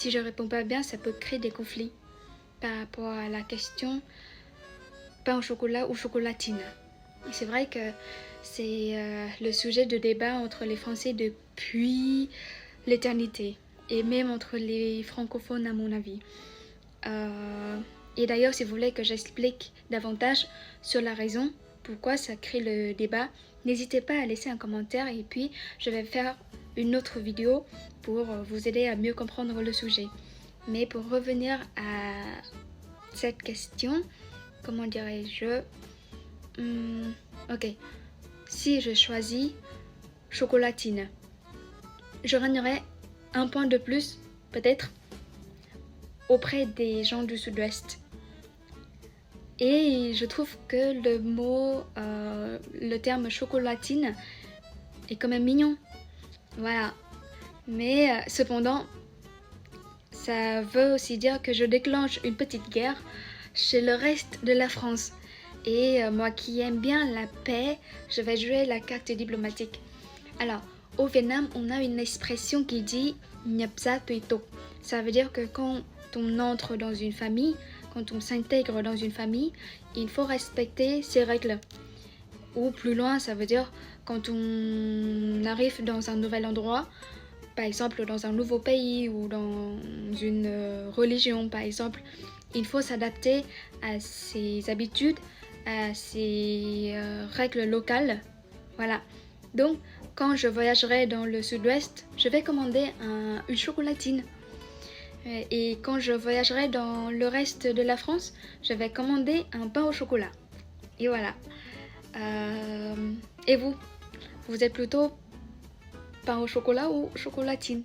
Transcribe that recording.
si je réponds pas bien, ça peut créer des conflits par rapport à la question pain au chocolat ou chocolatine. Et c'est vrai que c'est le sujet de débat entre les Français depuis l'éternité, et même entre les francophones à mon avis. Et d'ailleurs, si vous voulez que j'explique davantage sur la raison pourquoi ça crée le débat, n'hésitez pas à laisser un commentaire et puis je vais faire une autre vidéo pour vous aider à mieux comprendre le sujet. Mais pour revenir à cette question, comment dirais-je, ok, si je choisis chocolatine, je gagnerai un point de plus, peut-être, auprès des gens du sud-ouest. Et je trouve que le terme chocolatine est quand même mignon. Voilà. Mais cependant, ça veut aussi dire que je déclenche une petite guerre chez le reste de la France. Et moi qui aime bien la paix, je vais jouer la carte diplomatique. Alors, au Vietnam, on a une expression qui dit nhập gia tùy tục. Ça veut dire que quand on entre dans une famille, quand on s'intègre dans une famille, il faut respecter ses règles. Ou plus loin, ça veut dire quand on arrive dans un nouvel endroit, par exemple dans un nouveau pays ou dans une religion par exemple, il faut s'adapter à ses habitudes, à ses règles locales. Voilà. Donc, quand je voyagerai dans le sud-ouest, je vais commander une chocolatine. Et quand je voyagerai dans le reste de la France, je vais commander un pain au chocolat. Et voilà. Et vous êtes plutôt pain au chocolat ou chocolatine?